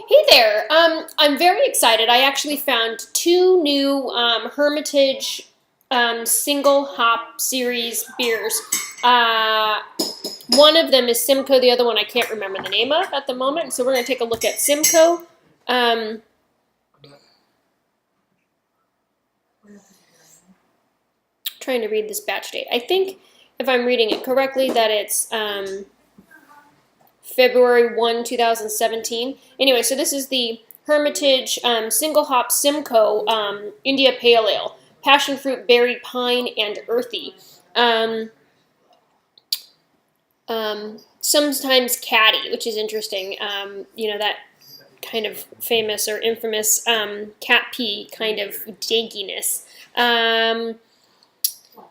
Hey there. I'm very excited. I actually found two new Hermitage single hop series beers. Uh, One of them is Simcoe. The other one I can't remember the name of at the moment. So we're going to take a look at Simcoe. Trying to read this batch date. I think if I'm reading it correctly that it's February 1, 2017. Anyway, so this is the Hermitage Single Hop Simcoe India Pale Ale. Passion fruit, berry, pine, and earthy. Sometimes catty, which is interesting. You know, that kind of famous or infamous cat pee kind of dankiness.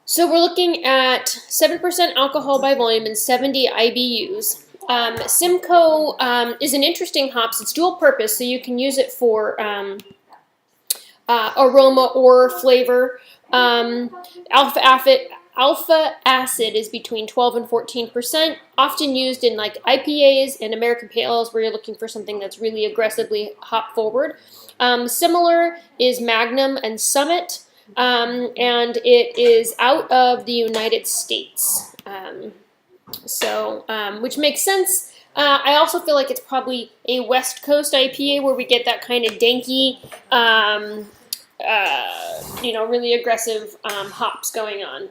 So we're looking at 7% alcohol by volume and 70 IBUs. Simcoe is an interesting hops. It's dual purpose, so you can use it for aroma or flavor. Alpha acid is between 12 and 14%, often used in like IPAs and American Pale Ales where you're looking for something that's really aggressively hop forward. Similar is Magnum and Summit. And it is out of the United States, which makes sense. I also feel like it's probably a West Coast IPA where we get that kind of danky, really aggressive hops going on.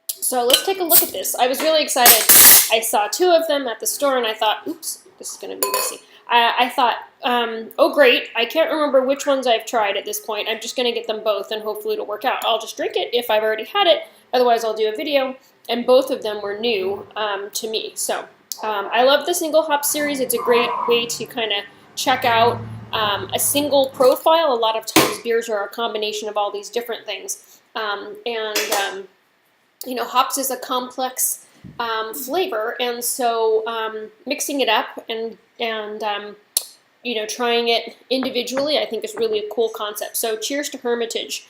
So let's take a look at this. I was really excited. I saw two of them at the store and I thought, oops, this is going to be messy. I thought, oh great, I can't remember which ones I've tried at this point. I'm just going to get them both and hopefully it'll work out. I'll just drink it if I've already had it. Otherwise, I'll do a video. And both of them were new to me. So I love the single hop series. It's a great way to kind of check out a single profile. A lot of times beers are a combination of all these different things. Hops is a complex flavor, and so mixing it up and trying it individually, I think is really a cool concept. So cheers to Hermitage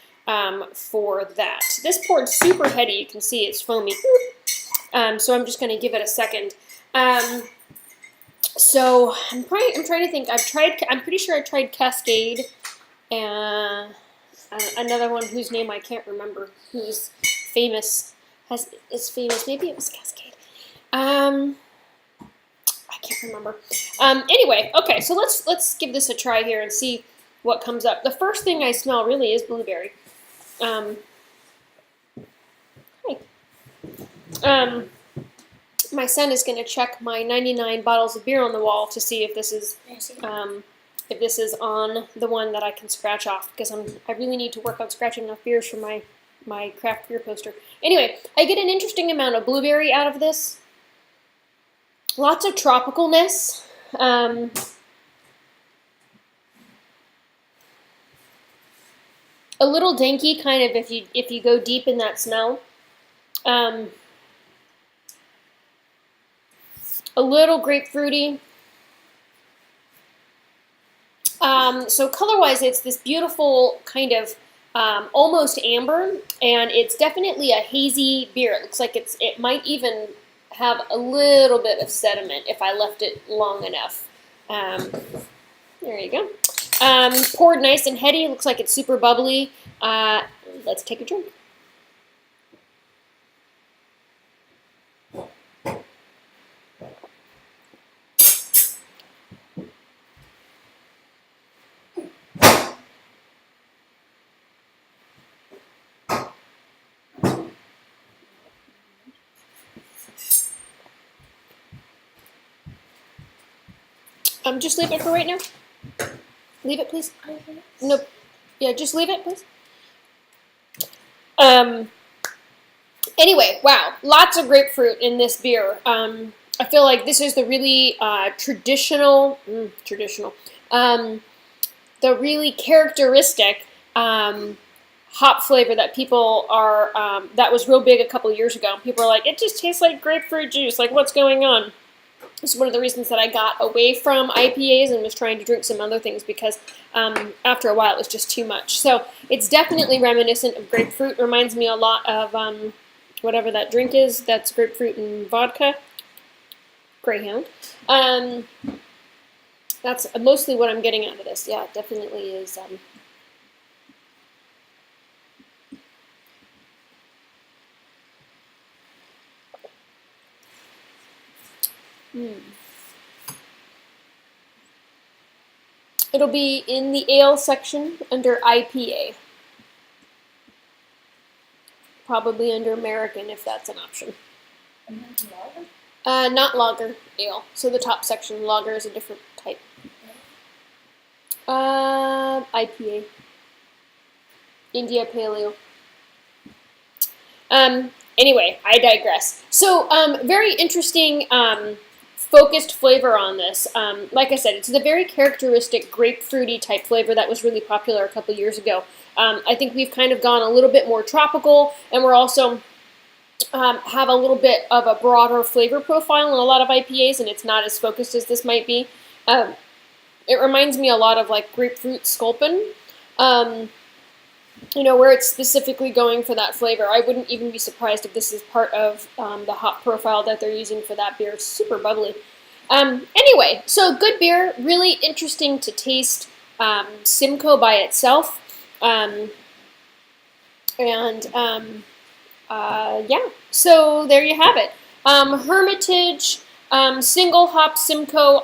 for that. This poured super heady. You can see it's foamy. So I'm just going to give it a second. So I'm trying to think. I'm pretty sure I tried Cascade and another one whose name I can't remember. Who's famous? Is famous. Maybe it was Cascade. I can't remember. Anyway, okay, so let's give this a try here and see what comes up. The first thing I smell really is blueberry. Hi. My son is going to check my 99 bottles of beer on the wall to see if this is on the one that I can scratch off, because I really need to work on scratching off beers for my craft beer poster. Anyway, I get an interesting amount of blueberry out of this. Lots of tropicalness. A little danky, kind of, if you go deep in that smell. A little grapefruity. So color-wise, it's this beautiful kind of almost amber, and it's definitely a hazy beer. It looks like it might even have a little bit of sediment if I left it long enough. There you go. Poured nice and heady. Looks like it's super bubbly. Let's take a drink. Just leave it for right now. Leave it, please. Nope. Yeah, just leave it, please. Anyway, wow, lots of grapefruit in this beer. I feel like this is the really traditional, the really characteristic hop flavor that people are, that was real big a couple of years ago. People are like, it just tastes like grapefruit juice. Like, what's going on? This is one of the reasons that I got away from IPAs and was trying to drink some other things, because after a while it was just too much. So it's definitely reminiscent of grapefruit. Reminds me a lot of whatever that drink is. That's grapefruit and vodka. Greyhound. That's mostly what I'm getting out of this. Yeah, it definitely is. It'll be in the ale section under IPA. Probably under American if that's an option. Not lager, ale. So the top section, lager is a different type. IPA. India Pale Ale. Anyway, I digress. So, very interesting focused flavor on this. Like I said, it's the very characteristic grapefruity type flavor that was really popular a couple years ago. I think we've kind of gone a little bit more tropical, and we're also have a little bit of a broader flavor profile in a lot of IPAs, and it's not as focused as this might be. It reminds me a lot of like grapefruit sculpin, you know, where it's specifically going for that flavor. I wouldn't even be surprised if this is part of the hop profile that they're using for that beer. Super bubbly. Anyway, so good beer, really interesting to taste. Simcoe by itself. Yeah, so there you have it. Hermitage single hop Simcoe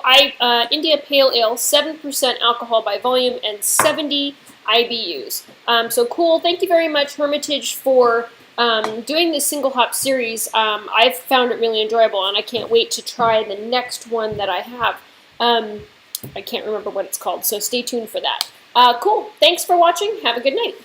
India Pale Ale, 7% alcohol by volume and 70 IBUs. So cool. Thank you very much, Hermitage, for doing this single hop series. I've found it really enjoyable, and I can't wait to try the next one that I have. I can't remember what it's called, so stay tuned for that. Cool. Thanks for watching. Have a good night.